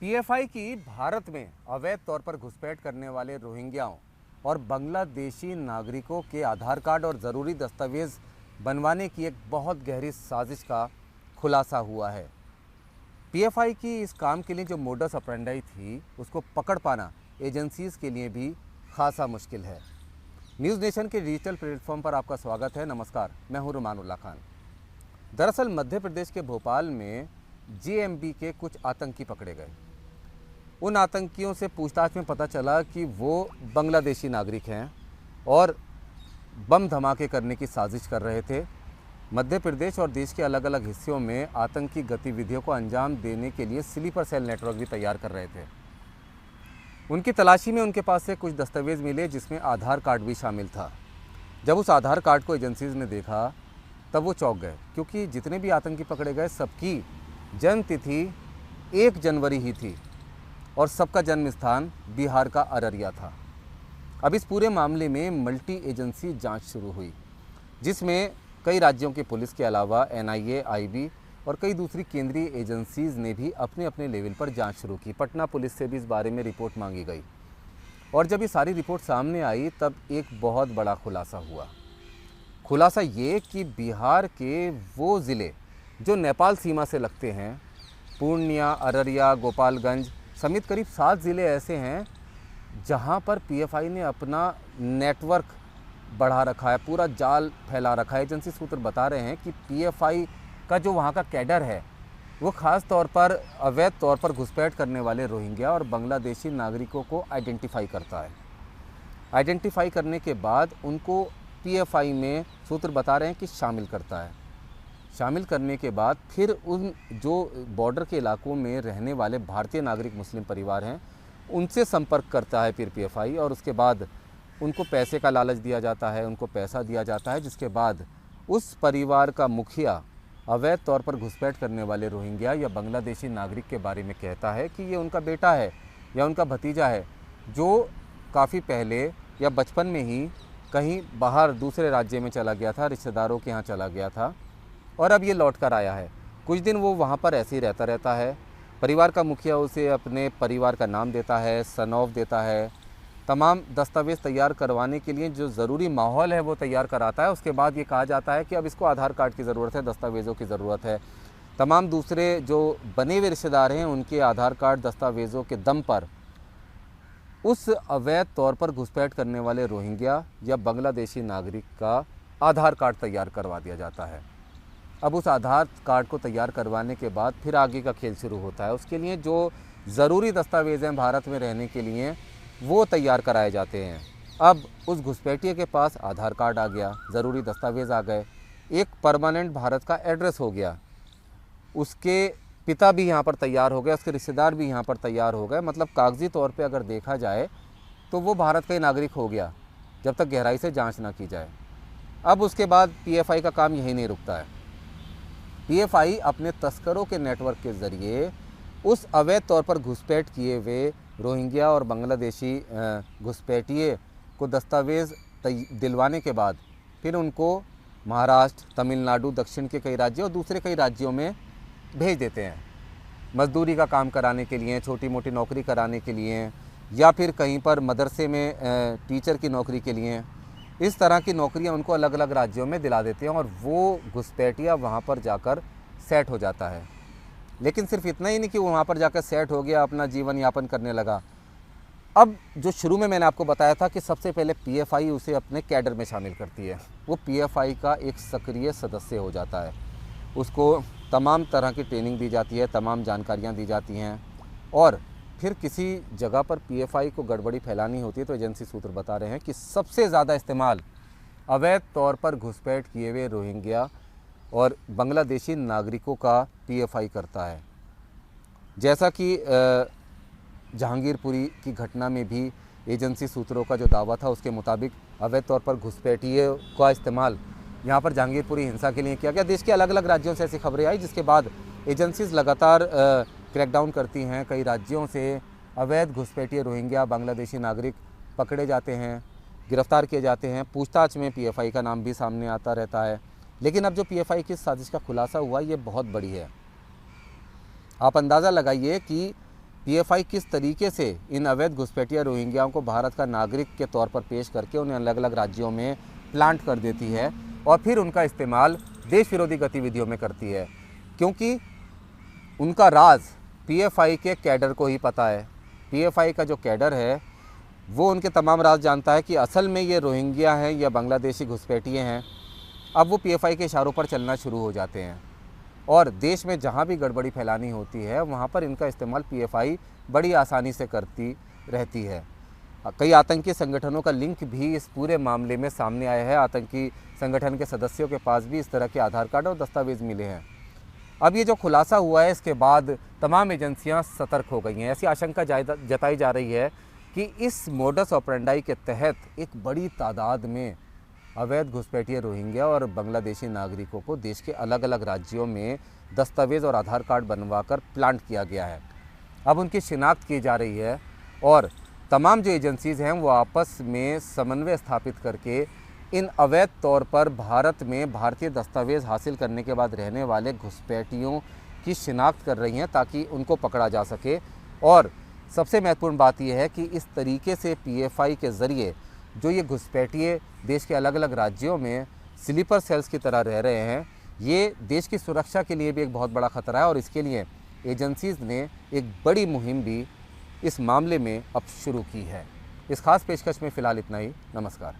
PFI की भारत में अवैध तौर पर घुसपैठ करने वाले रोहिंग्याओं और बांग्लादेशी नागरिकों के आधार कार्ड और ज़रूरी दस्तावेज़ बनवाने की एक बहुत गहरी साजिश का खुलासा हुआ है। पीएफआई की इस काम के लिए जो मोडस ऑपरेंडी थी, उसको पकड़ पाना एजेंसीज़ के लिए भी खासा मुश्किल है। न्यूज़ नेशन के डिजिटल प्लेटफॉर्म पर आपका स्वागत है। नमस्कार, मैं हूं रुमानुल्लाह खान। दरअसल मध्य प्रदेश के भोपाल में जेएमबी के कुछ आतंकी पकड़े गए। उन आतंकियों से पूछताछ में पता चला कि वो बांग्लादेशी नागरिक हैं और बम धमाके करने की साजिश कर रहे थे। मध्य प्रदेश और देश के अलग अलग हिस्सों में आतंकी गतिविधियों को अंजाम देने के लिए स्लीपर सेल नेटवर्क भी तैयार कर रहे थे। उनकी तलाशी में उनके पास से कुछ दस्तावेज़ मिले जिसमें आधार कार्ड भी शामिल था। जब उस आधार कार्ड को एजेंसीज़ ने देखा तब वो चौंक गए, क्योंकि जितने भी आतंकी पकड़े गए सबकी जन्म तिथि 1 जनवरी ही थी और सबका जन्म स्थान बिहार का अररिया था। अब इस पूरे मामले में मल्टी एजेंसी जांच शुरू हुई, जिसमें कई राज्यों के पुलिस के अलावा एनआईए, आईबी और कई दूसरी केंद्रीय एजेंसीज़ ने भी अपने अपने लेवल पर जांच शुरू की। पटना पुलिस से भी इस बारे में रिपोर्ट मांगी गई और जब ये सारी रिपोर्ट सामने आई तब एक बहुत बड़ा खुलासा हुआ। खुलासा ये कि बिहार के वो ज़िले जो नेपाल सीमा से लगते हैं, पूर्णिया, अररिया, गोपालगंज समेत करीब 7 ज़िले ऐसे हैं जहां पर पीएफआई ने अपना नेटवर्क बढ़ा रखा है, पूरा जाल फैला रखा है। एजेंसी सूत्र बता रहे हैं कि पीएफआई का जो वहां का कैडर है वो ख़ास तौर पर अवैध तौर पर घुसपैठ करने वाले रोहिंग्या और बांग्लादेशी नागरिकों को आइडेंटिफाई करता है। आइडेंटिफाई करने के बाद उनको पीएफआई में सूत्र बता रहे हैं कि शामिल करता है। शामिल करने के बाद फिर उन जो बॉर्डर के इलाकों में रहने वाले भारतीय नागरिक मुस्लिम परिवार हैं उनसे संपर्क करता है फिर पीएफआई, और उसके बाद उनको पैसे का लालच दिया जाता है, उनको पैसा दिया जाता है, जिसके बाद उस परिवार का मुखिया अवैध तौर पर घुसपैठ करने वाले रोहिंग्या या बांग्लादेशी नागरिक के बारे में कहता है कि ये उनका बेटा है या उनका भतीजा है, जो काफ़ी पहले या बचपन में ही कहीं बाहर दूसरे राज्य में चला गया था, रिश्तेदारों के यहाँ चला गया था और अब ये लौट कर आया है। कुछ दिन वो वहाँ पर ऐसे ही रहता है। परिवार का मुखिया उसे अपने परिवार का नाम देता है, सन ऑफ देता है, तमाम दस्तावेज़ तैयार करवाने के लिए जो ज़रूरी माहौल है वो तैयार कराता है। उसके बाद ये कहा जाता है कि अब इसको आधार कार्ड की ज़रूरत है, दस्तावेज़ों की ज़रूरत है। तमाम दूसरे जो बने हुए रिश्तेदार हैं उनके आधार कार्ड, दस्तावेज़ों के दम पर उस अवैध तौर पर घुसपैठ करने वाले रोहिंग्या या बांग्लादेशी नागरिक का आधार कार्ड तैयार करवा दिया जाता है। अब उस आधार कार्ड को तैयार करवाने के बाद फिर आगे का खेल शुरू होता है। उसके लिए जो ज़रूरी दस्तावेज़ हैं भारत में रहने के लिए वो तैयार कराए जाते हैं। अब उस घुसपैठिए के पास आधार कार्ड आ गया, ज़रूरी दस्तावेज़ आ गए, एक परमानेंट भारत का एड्रेस हो गया, उसके पिता भी यहाँ पर तैयार हो गए, उसके रिश्तेदार भी यहाँ पर तैयार हो गए। मतलब कागजी तौर पे अगर देखा जाए तो वो भारत का ही नागरिक हो गया, जब तक गहराई से जांच ना की जाए। अब उसके बाद पीएफआई का काम यही नहीं रुकता है। पीएफआई अपने तस्करों के नेटवर्क के ज़रिए उस अवैध तौर पर घुसपैठ किए हुए रोहिंग्या और बांग्लादेशी घुसपैठिए को दस्तावेज़ दिलवाने के बाद फिर उनको महाराष्ट्र, तमिलनाडु, दक्षिण के कई राज्यों और दूसरे कई राज्यों में भेज देते हैं, मजदूरी का काम कराने के लिए, छोटी मोटी नौकरी कराने के लिए, या फिर कहीं पर मदरसे में टीचर की नौकरी के लिए। इस तरह की नौकरियां उनको अलग अलग राज्यों में दिला देते हैं और वो घुसपैठिया वहाँ पर जाकर सेट हो जाता है। लेकिन सिर्फ इतना ही नहीं कि वो वहाँ पर जाकर सेट हो गया, अपना जीवन यापन करने लगा। अब जो शुरू में मैंने आपको बताया था कि सबसे पहले पीएफआई उसे अपने कैडर में शामिल करती है, वो पीएफआई का एक सक्रिय सदस्य हो जाता है। उसको तमाम तरह की ट्रेनिंग दी जाती है, तमाम जानकारियाँ दी जाती हैं और फिर किसी जगह पर पीएफआई को गड़बड़ी फैलानी होती है तो एजेंसी सूत्र बता रहे हैं कि सबसे ज़्यादा इस्तेमाल अवैध तौर पर घुसपैठ किए हुए रोहिंग्या और बांग्लादेशी नागरिकों का पीएफआई करता है। जैसा कि जहांगीरपुरी की घटना में भी एजेंसी सूत्रों का जो दावा था उसके मुताबिक अवैध तौर पर घुसपैठिए का इस्तेमाल यहाँ पर जहांगीरपुरी हिंसा के लिए किया गया। देश के अलग अलग राज्यों से ऐसी खबरें आई, जिसके बाद एजेंसीज लगातार क्रैकडाउन करती हैं। कई राज्यों से अवैध घुसपैठिए रोहिंग्या बांग्लादेशी नागरिक पकड़े जाते हैं, गिरफ्तार किए जाते हैं। पूछताछ में पीएफआई का नाम भी सामने आता रहता है। लेकिन अब जो पीएफआई की साजिश का खुलासा हुआ ये बहुत बड़ी है। आप अंदाज़ा लगाइए कि पीएफआई किस तरीके से इन अवैध घुसपैठिया रोहिंग्याओं को भारत का नागरिक के तौर पर पेश करके उन्हें अलग अलग राज्यों में प्लांट कर देती है और फिर उनका इस्तेमाल देश विरोधी गतिविधियों में करती है, क्योंकि उनका राज पीएफआई के कैडर को ही पता है। पीएफआई का जो कैडर है वो उनके तमाम राज जानता है कि असल में ये रोहिंग्या हैं या बांग्लादेशी घुसपैठिए हैं। अब वो पीएफआई के इशारों पर चलना शुरू हो जाते हैं और देश में जहाँ भी गड़बड़ी फैलानी होती है वहाँ पर इनका इस्तेमाल पीएफआई बड़ी आसानी से करती रहती है। कई आतंकी संगठनों का लिंक भी इस पूरे मामले में सामने आया है। आतंकी संगठन के सदस्यों के पास भी इस तरह के आधार कार्ड और दस्तावेज़ मिले हैं। अब ये जो खुलासा हुआ है इसके बाद तमाम एजेंसियां सतर्क हो गई हैं। ऐसी आशंका जताई जा रही है कि इस मोडस ऑपरेंडाई के तहत एक बड़ी तादाद में अवैध घुसपैठिए रोहिंग्या और बांग्लादेशी नागरिकों को देश के अलग अलग राज्यों में दस्तावेज़ और आधार कार्ड बनवाकर प्लांट किया गया है। अब उनकी शिनाख्त की जा रही है और तमाम जो एजेंसीज़ हैं वो आपस में समन्वय स्थापित करके इन अवैध तौर पर भारत में भारतीय दस्तावेज़ हासिल करने के बाद रहने वाले घुसपैठियों की शिनाख्त कर रही हैं ताकि उनको पकड़ा जा सके। और सबसे महत्वपूर्ण बात यह है कि इस तरीके से पीएफआई के ज़रिए जो ये घुसपैठिए देश के अलग अलग राज्यों में स्लीपर सेल्स की तरह रह रहे हैं, ये देश की सुरक्षा के लिए भी एक बहुत बड़ा खतरा है और इसके लिए एजेंसीज़ ने एक बड़ी मुहिम भी इस मामले में अब शुरू की है। इस खास पेशकश में फ़िलहाल इतना ही। नमस्कार।